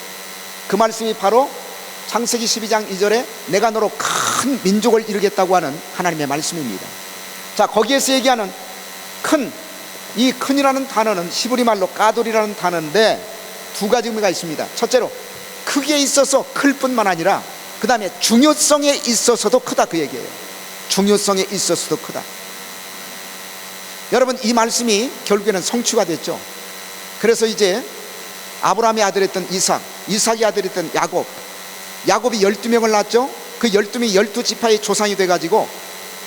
그 말씀이 바로 창세기 12장 2절에 내가 너로 큰 민족을 이루겠다고 하는 하나님의 말씀입니다. 자, 거기에서 얘기하는 큰, 이 큰이라는 단어는 히브리 말로 까돌이라는 단어인데 두 가지 의미가 있습니다. 첫째로 크기에 있어서 클 뿐만 아니라 그 다음에 중요성에 있어서도 크다, 그 얘기예요. 중요성에 있어서도 크다. 여러분, 이 말씀이 결국에는 성취가 됐죠. 그래서 이제 아브라함의 아들이었던 이삭, 이삭의 아들이었던 야곱, 야곱이 12명을 낳았죠. 그 12명이 12지파의 조상이 돼가지고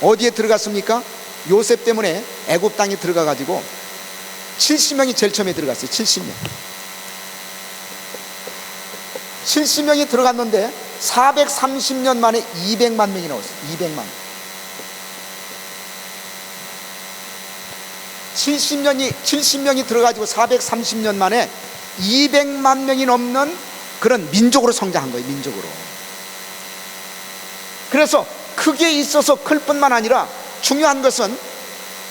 어디에 들어갔습니까? 요셉 때문에 애굽 땅에 들어가가지고 70명이 제일 처음에 들어갔어요. 70명. 70명이 들어갔는데 430년 만에 200만 명이 나왔어요. 200만. 70명이 들어가지고 430년 만에 200만 명이 넘는 그런 민족으로 성장한 거예요. 민족으로. 그래서 크게 있어서 클 뿐만 아니라 중요한 것은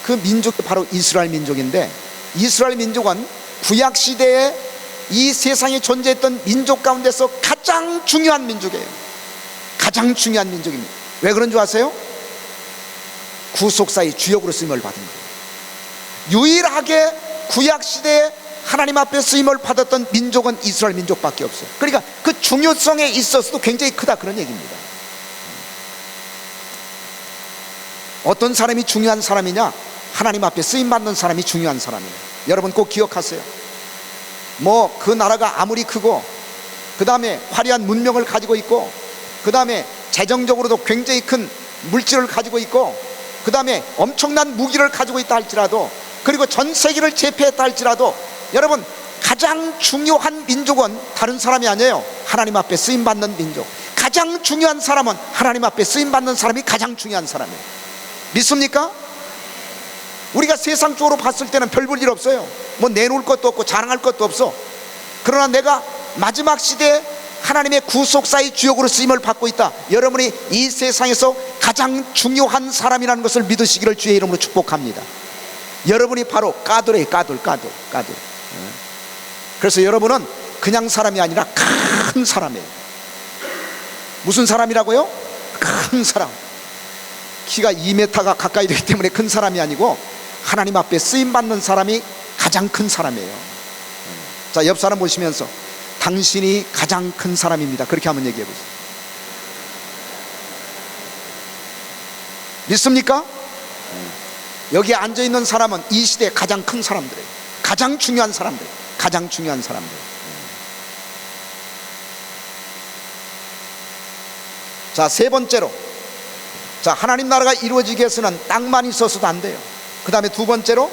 그 민족이 바로 이스라엘 민족인데, 이스라엘 민족은 구약시대에 이 세상에 존재했던 민족 가운데서 가장 중요한 민족이에요. 가장 중요한 민족입니다. 왜 그런 줄 아세요? 구속사의 주역으로 쓰임을 받은 거예요. 유일하게 구약시대에 하나님 앞에 쓰임을 받았던 민족은 이스라엘 민족밖에 없어요. 그러니까 그 중요성에 있어서도 굉장히 크다, 그런 얘기입니다. 어떤 사람이 중요한 사람이냐? 하나님 앞에 쓰임받는 사람이 중요한 사람이에요. 여러분 꼭 기억하세요. 뭐 그 나라가 아무리 크고, 그 다음에 화려한 문명을 가지고 있고, 그 다음에 재정적으로도 굉장히 큰 물질을 가지고 있고, 그 다음에 엄청난 무기를 가지고 있다 할지라도, 그리고 전 세계를 제패했다 할지라도, 여러분 가장 중요한 민족은 다른 사람이 아니에요. 하나님 앞에 쓰임받는 민족. 가장 중요한 사람은 하나님 앞에 쓰임받는 사람이 가장 중요한 사람이에요. 믿습니까? 우리가 세상적으로 봤을 때는 별 볼 일 없어요. 뭐 내놓을 것도 없고 자랑할 것도 없어. 그러나 내가 마지막 시대에 하나님의 구속사의 주역으로 쓰임을 받고 있다. 여러분이 이 세상에서 가장 중요한 사람이라는 것을 믿으시기를 주의 이름으로 축복합니다. 여러분이 바로 까돌이에요. 까돌. 그래서 여러분은 그냥 사람이 아니라 큰 사람이에요. 무슨 사람이라고요? 큰 사람. 키가 2m가 가까이 되기 때문에 큰 사람이 아니고 하나님 앞에 쓰임받는 사람이 가장 큰 사람이에요. 자, 옆 사람 보시면서 당신이 가장 큰 사람입니다. 그렇게 한번 얘기해 보세요. 믿습니까? 여기에 앉아있는 사람은 이 시대의 가장 큰 사람들이에요. 가장 중요한 사람들. 가장 중요한 사람들. 자, 세 번째로, 자, 하나님 나라가 이루어지기 위해서는 땅만 있어서도 안 돼요. 그 다음에 두 번째로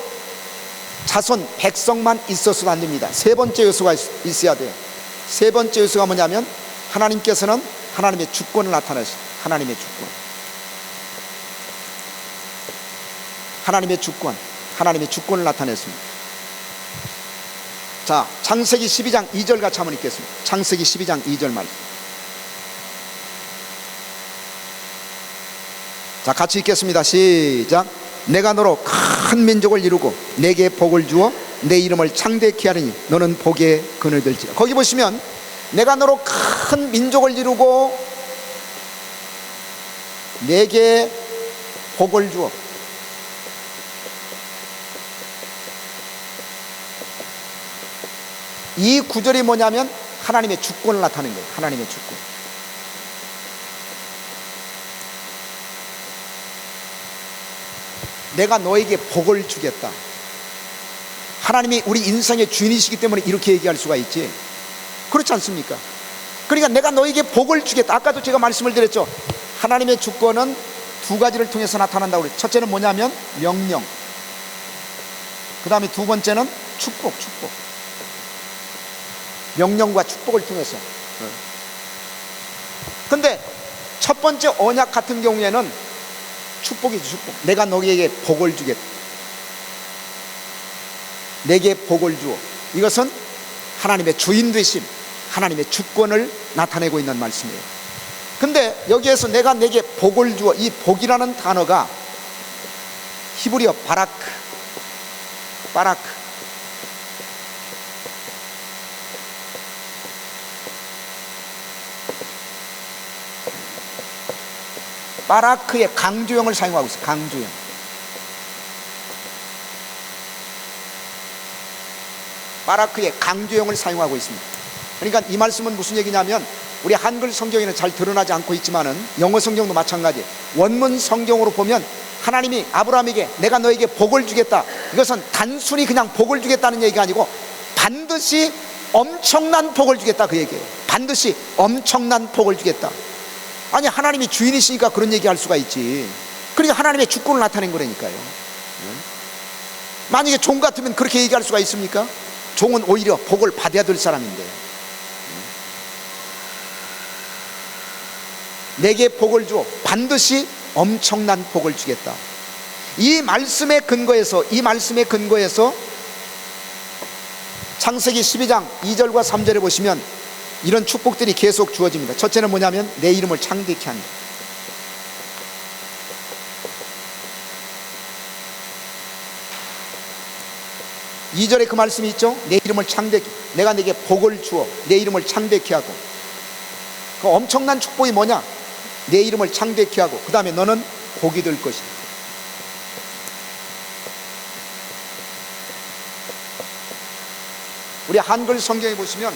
자손 백성만 있어서도 안 됩니다. 세 번째 요소가 있어야 돼요. 세 번째 요소가 뭐냐면 하나님께서는 하나님의 주권을 나타내시죠. 하나님의 주권. 하나님의 주권을 나타냈습니다. 자, 창세기 12장 2절 같이 한번 읽겠습니다. 창세기 12장 2절 말씀. 자, 같이 읽겠습니다. 시작. 내가 너로 큰 민족을 이루고 내게 복을 주어 내 이름을 창대케 하리니 너는 복의 근을 들지라. 거기 보시면 내가 너로 큰 민족을 이루고 내게 복을 주어, 이 구절이 뭐냐면 하나님의 주권을 나타내는 거예요. 하나님의 주권. 내가 너에게 복을 주겠다. 하나님이 우리 인생의 주인이시기 때문에 이렇게 얘기할 수가 있지. 그렇지 않습니까? 그러니까 내가 너에게 복을 주겠다. 아까도 제가 말씀을 드렸죠. 하나님의 주권은 두 가지를 통해서 나타난다고 그랬죠. 첫째는 뭐냐면 명령, 그 다음에 두 번째는 축복. 명령과 축복을 통해서. 근데 첫 번째 언약 같은 경우에는 축복이죠. 축복. 내가 너에게 복을 주겠다. 내게 복을 주어. 이것은 하나님의 주인 되심, 하나님의 주권을 나타내고 있는 말씀이에요. 근데 여기에서 내가 내게 복을 주어, 이 복이라는 단어가 히브리어 바라크. 바라크의 강조형을 사용하고 있어요. 강조형. 바라크의 강조형을 사용하고 있습니다. 그러니까 이 말씀은 무슨 얘기냐면, 우리 한글 성경에는 잘 드러나지 않고 있지만은 영어 성경도 마찬가지. 원문 성경으로 보면 하나님이 아브라함에게 내가 너에게 복을 주겠다. 이것은 단순히 그냥 복을 주겠다는 얘기가 아니고 반드시 엄청난 복을 주겠다, 그 얘기예요. 반드시 엄청난 복을 주겠다. 아니, 하나님이 주인이시니까 그런 얘기 할 수가 있지. 그러니까 하나님의 주권을 나타낸 거라니까요. 만약에 종 같으면 그렇게 얘기할 수가 있습니까? 종은 오히려 복을 받아야 될 사람인데, 내게 복을 주어 반드시 엄청난 복을 주겠다. 이 말씀의 근거에서 창세기 12장 2절과 3절에 보시면 이런 축복들이 계속 주어집니다. 첫째는 뭐냐면 내 이름을 창대케 한다. 이 절에 그 말씀이 있죠. 내 이름을 창대케, 내가 내게 복을 주어 내 이름을 창대케 하고. 그 엄청난 축복이 뭐냐? 내 이름을 창대케 하고, 그 다음에 너는 복이 될 것이다. 우리 한글 성경에 보시면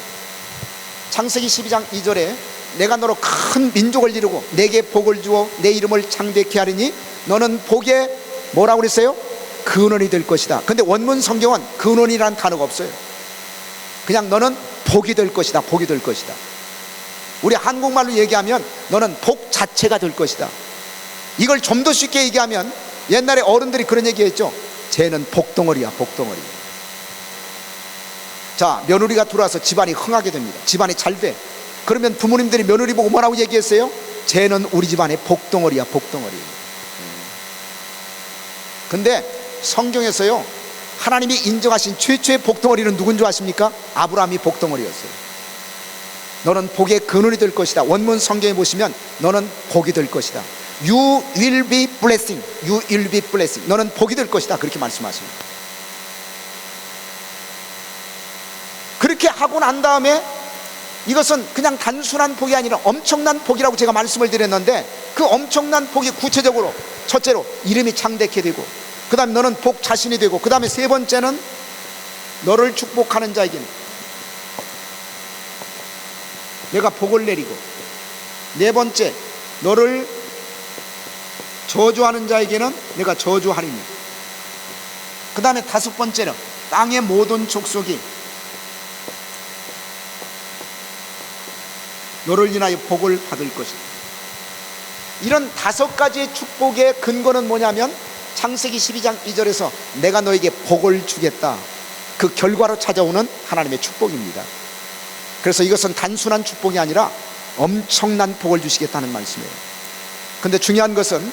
창세기 12장 2절에 내가 너로 큰 민족을 이루고 내게 복을 주어 내 이름을 창대케 하리니 너는 복에 뭐라고 그랬어요? 근원이 될 것이다. 근데 원문 성경은 근원이라는 단어가 없어요. 그냥 너는 복이 될 것이다. 복이 될 것이다. 우리 한국말로 얘기하면 너는 복 자체가 될 것이다. 이걸 좀 더 쉽게 얘기하면 옛날에 어른들이 그런 얘기했죠. 쟤는 복덩어리야, 복덩어리. 자, 며느리가 들어와서 집안이 흥하게 됩니다. 집안이 잘 돼. 그러면 부모님들이 며느리 보고 뭐라고 얘기했어요? 쟤는 우리 집안의 복덩어리야, 복덩어리. 근데 성경에서요, 하나님이 인정하신 최초의 복덩어리는 누군 줄 아십니까? 아브라함이 복덩어리였어요. 너는 복의 근원이 될 것이다. 원문 성경에 보시면 너는 복이 될 것이다. You will be blessing. You will be blessing. 너는 복이 될 것이다. 그렇게 말씀하십니다. 그렇게 하고 난 다음에 이것은 그냥 단순한 복이 아니라 엄청난 복이라고 제가 말씀을 드렸는데, 그 엄청난 복이 구체적으로 첫째로 이름이 창대케 되고, 그 다음에 너는 복 자신이 되고, 그 다음에 세 번째는 너를 축복하는 자에게는 내가 복을 내리고, 네 번째 너를 저주하는 자에게는 내가 저주하리니, 그 다음에 다섯 번째는 땅의 모든 족속이 너를 인하여 복을 받을 것이다. 이런 다섯 가지의 축복의 근거는 뭐냐면 창세기 12장 2절에서 내가 너에게 복을 주겠다, 그 결과로 찾아오는 하나님의 축복입니다. 그래서 이것은 단순한 축복이 아니라 엄청난 복을 주시겠다는 말씀이에요. 근데 중요한 것은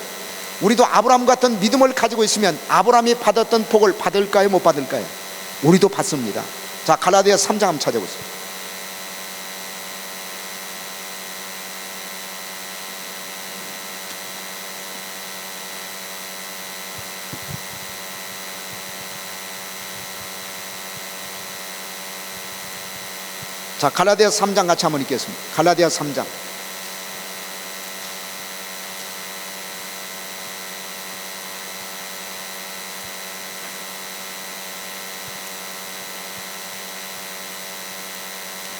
우리도 아브라함 같은 믿음을 가지고 있으면 아브라함이 받았던 복을 받을까요, 못 받을까요? 우리도 받습니다. 자, 갈라디아 3장 한번 찾아보세요. 자, 갈라디아 3장 같이 한번 읽겠습니다. 갈라디아 3장.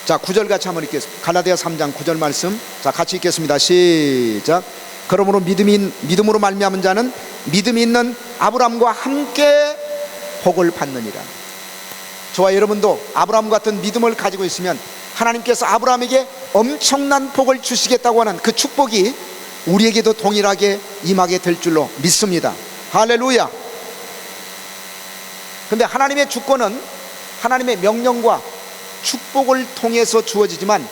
자, 9절 같이 한번 읽겠습니다. 갈라디아 3장 9절 말씀. 자, 같이 읽겠습니다. 시작. 그러므로 믿음으로 말미암은 자는 믿음이 있는 아브라함과 함께 복을 받느니라. 저와 여러분도 아브라함 같은 믿음을 가지고 있으면 하나님께서 아브라함에게 엄청난 복을 주시겠다고 하는 그 축복이 우리에게도 동일하게 임하게 될 줄로 믿습니다. 할렐루야. 근데 하나님의 주권은 하나님의 명령과 축복을 통해서 주어지지만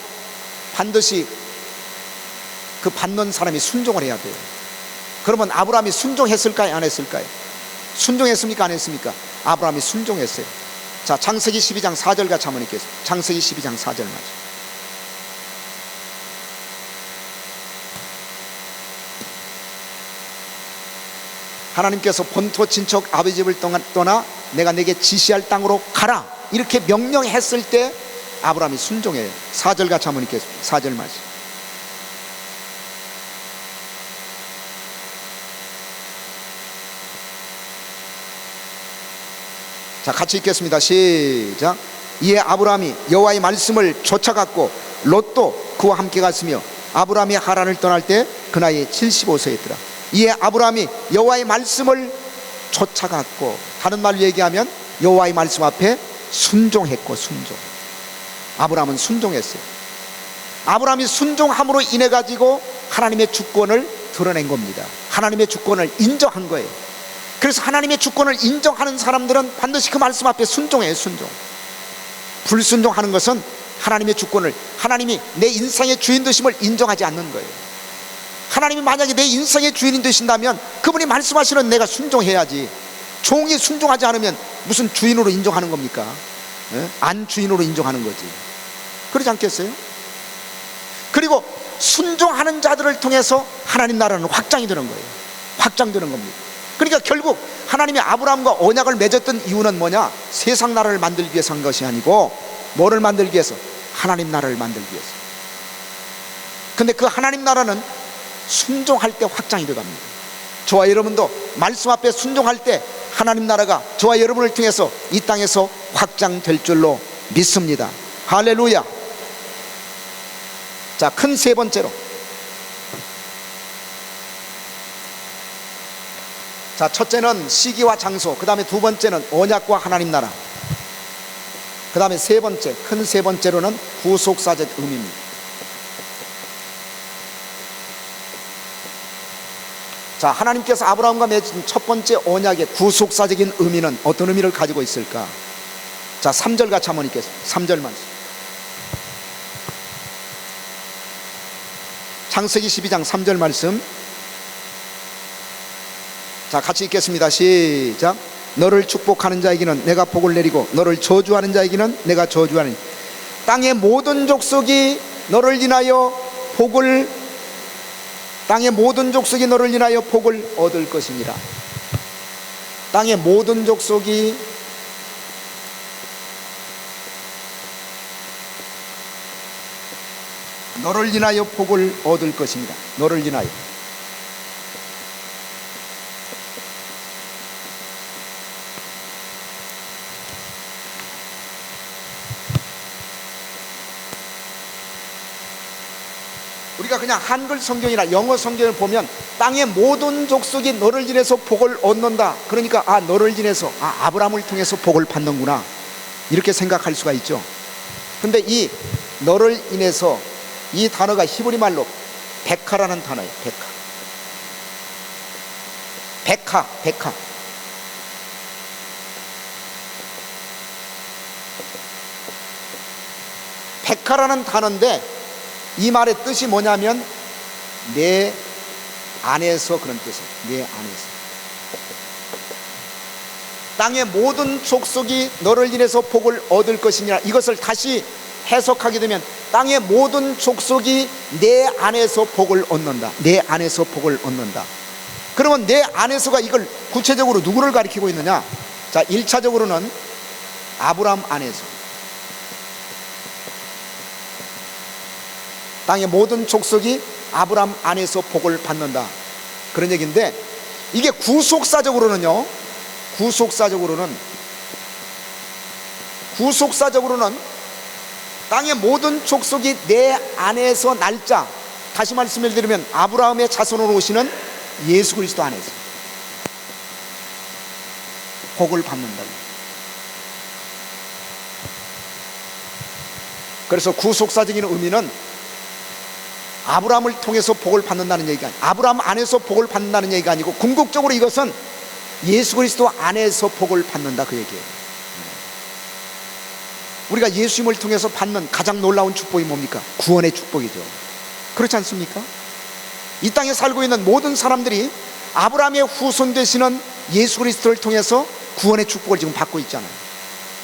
반드시 그 받는 사람이 순종을 해야 돼요. 그러면 아브라함이 순종했을까요, 안 했을까요? 순종했습니까, 안 했습니까? 아브라함이 순종했어요. 자, 창세기 12장 4절 같이 한번 읽겠습니다. 창세기 12장 4절 말씀. 하나님께서 본토 친척 아버지 집을 떠나 내가 내게 지시할 땅으로 가라, 이렇게 명령했을 때 아브라함이 순종해요. 4절 같이 한번 읽겠습니다. 4절 말씀. 자, 같이 읽겠습니다. 시작. 이에 아브라함이 여호와의 말씀을 쫓아갔고 롯도 그와 함께 갔으며 아브라함이 하란을 떠날 때 그 나이에 75세였더라. 이에 아브라함이 여호와의 말씀을 쫓아갔고, 다른 말로 얘기하면 여호와의 말씀 앞에 순종했고, 순종. 아브라함은 순종했어요. 아브라함이 순종함으로 인해 가지고 하나님의 주권을 드러낸 겁니다. 하나님의 주권을 인정한 거예요. 그래서 하나님의 주권을 인정하는 사람들은 반드시 그 말씀 앞에 순종해요. 순종. 불순종하는 것은 하나님의 주권을, 하나님이 내 인생의 주인 되심을 인정하지 않는 거예요. 하나님이 만약에 내 인생의 주인이 되신다면 그분이 말씀하시는 내가 순종해야지. 종이 순종하지 않으면 무슨 주인으로 인정하는 겁니까? 안 주인으로 인정하는 거지. 그러지 않겠어요? 그리고 순종하는 자들을 통해서 하나님 나라는 확장이 되는 거예요. 확장되는 겁니다. 그러니까 결국 하나님이 아브라함과 언약을 맺었던 이유는 뭐냐? 세상 나라를 만들기 위해서 한 것이 아니고 뭐를 만들기 위해서? 하나님 나라를 만들기 위해서. 근데 그 하나님 나라는 순종할 때 확장이 되갑니다. 저와 여러분도 말씀 앞에 순종할 때 하나님 나라가 저와 여러분을 통해서 이 땅에서 확장될 줄로 믿습니다. 할렐루야. 자, 큰 세 번째로, 자, 첫째는 시기와 장소, 그 다음에 두 번째는 언약과 하나님 나라, 그 다음에 세 번째, 큰 세 번째로는 구속사적 의미입니다. 자, 하나님께서 아브라함과 맺은 첫 번째 언약의 구속사적인 의미는 어떤 의미를 가지고 있을까? 자, 3절 같이 한번 읽겠습니다. 3절 말씀. 창세기 12장 3절 말씀. 자, 같이 읽겠습니다. 시작. 너를 축복하는 자에게는 내가 복을 내리고 너를 저주하는 자에게는 내가 저주하니 땅의 모든 족속이 너를 인하여 복을 땅의 모든 족속이 너를 인하여 복을 얻을 것이니라. 땅의 모든 족속이 너를 인하여 복을 얻을 것입니다. 너를 인하여. 우리가 그냥 한글 성경이나 영어 성경을 보면 땅의 모든 족속이 너를 인해서 복을 얻는다. 그러니까 너를 인해서 아브라함을 통해서 복을 받는구나, 이렇게 생각할 수가 있죠. 근데 이 너를 인해서 이 단어가 히브리 말로 베카라는 단어예요. 베카. 베카라는 단어인데 이 말의 뜻이 뭐냐면 내 안에서, 그런 뜻이에요. 내 안에서. 땅의 모든 족속이 너를 인해서 복을 얻을 것이니라. 이것을 다시 해석하게 되면 땅의 모든 족속이 내 안에서 복을 얻는다. 내 안에서 복을 얻는다. 그러면 내 안에서가 이걸 구체적으로 누구를 가리키고 있느냐? 자, 1차적으로는 아브라함 안에서, 땅의 모든 족속이 아브라함 안에서 복을 받는다, 그런 얘기인데, 이게 구속사적으로는요, 구속사적으로는 땅의 모든 족속이 내 안에서 날짜, 다시 말씀을 드리면 아브라함의 자손으로 오시는 예수 그리스도 안에서 복을 받는다. 그래서 구속사적인 의미는 아브라함을 통해서 복을 받는다는 얘기가 아니고, 아브라함 안에서 복을 받는다는 얘기가 아니고, 궁극적으로 이것은 예수 그리스도 안에서 복을 받는다, 그 얘기예요. 우리가 예수님을 통해서 받는 가장 놀라운 축복이 뭡니까? 구원의 축복이죠. 그렇지 않습니까? 이 땅에 살고 있는 모든 사람들이 아브라함의 후손 되시는 예수 그리스도를 통해서 구원의 축복을 지금 받고 있잖아요.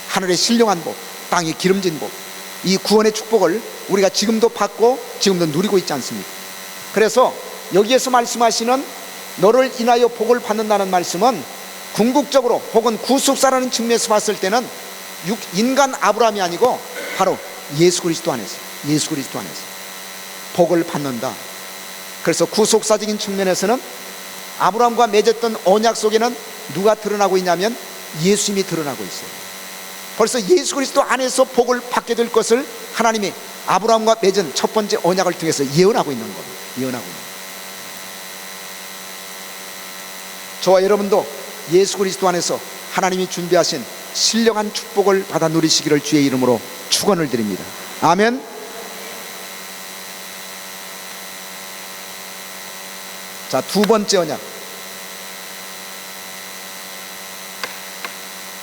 하늘의 신령한 복, 땅의 기름진 복, 이 구원의 축복을 우리가 지금도 받고 지금도 누리고 있지 않습니까? 그래서 여기에서 말씀하시는 너를 인하여 복을 받는다는 말씀은 궁극적으로 혹은 구속사라는 측면에서 봤을 때는 인간 아브라함이 아니고 바로 예수 그리스도 안에서 복을 받는다. 그래서 구속사적인 측면에서는 아브라함과 맺었던 언약 속에는 누가 드러나고 있냐면 예수님이 드러나고 있어요. 벌써 예수 그리스도 안에서 복을 받게 될 것을 하나님이 아브라함과 맺은 첫 번째 언약을 통해서 예언하고 있는 겁니다. 저와 여러분도 예수 그리스도 안에서 하나님이 준비하신 신령한 축복을 받아 누리시기를 주의 이름으로 축원을 드립니다. 아멘. 자, 두 번째 언약.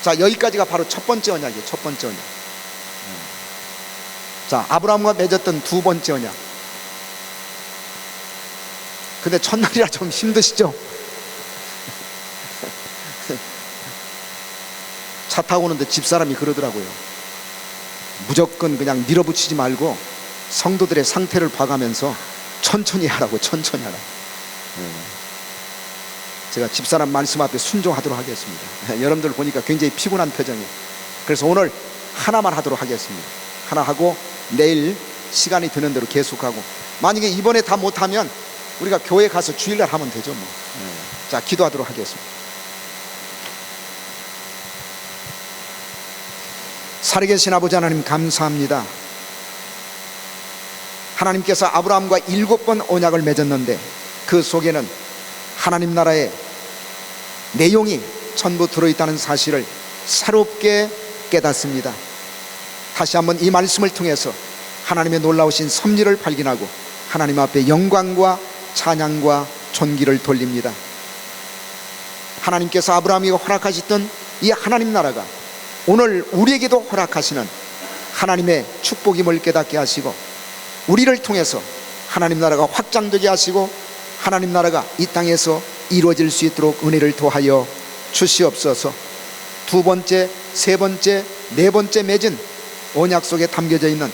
자, 여기까지가 바로 첫 번째 언약이에요. 첫 번째 언약. 자, 아브라함과 맺었던 두 번째 언약. 근데 첫날이라 좀 힘드시죠? 차 타고 오는데 집사람이 그러더라고요. 무조건 그냥 밀어붙이지 말고 성도들의 상태를 봐가면서 천천히 하라고, 천천히 하라고. 제가 집사람 말씀 앞에 순종하도록 하겠습니다. 여러분들 보니까 굉장히 피곤한 표정이에요. 그래서 오늘 하나만 하도록 하겠습니다. 하나 하고 내일 시간이 되는 대로 계속하고, 만약에 이번에 다 못하면 우리가 교회 가서 주일날 하면 되죠 뭐. 자, 기도하도록 하겠습니다. 살아계신 아버지 하나님, 감사합니다. 하나님께서 아브라함과 7번 언약을 맺었는데 그 속에는 하나님 나라의 내용이 전부 들어있다는 사실을 새롭게 깨닫습니다. 다시 한번 이 말씀을 통해서 하나님의 놀라우신 섭리를 발견하고 하나님 앞에 영광과 찬양과 존귀를 돌립니다. 하나님께서 아브라함에게 허락하셨던 이 하나님 나라가 오늘 우리에게도 허락하시는 하나님의 축복임을 깨닫게 하시고, 우리를 통해서 하나님 나라가 확장되게 하시고 하나님 나라가 이 땅에서 이루어질 수 있도록 은혜를 도하여 주시옵소서. 두 번째, 세 번째, 네 번째 맺은 언약 속에 담겨져 있는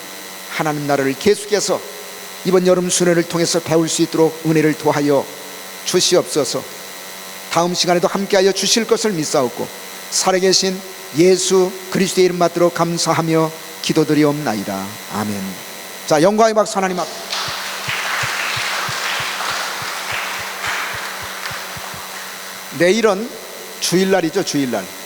하나님 나라를 계속해서 이번 여름 수련을 통해서 배울 수 있도록 은혜를 도하여 주시옵소서. 다음 시간에도 함께하여 주실 것을 믿사옵고 살아계신 예수 그리스도의 이름 받들어 감사하며 기도드리옵나이다. 아멘. 자, 영광의 박수 하나님 앞. 내일은 주일날이죠. 주일날.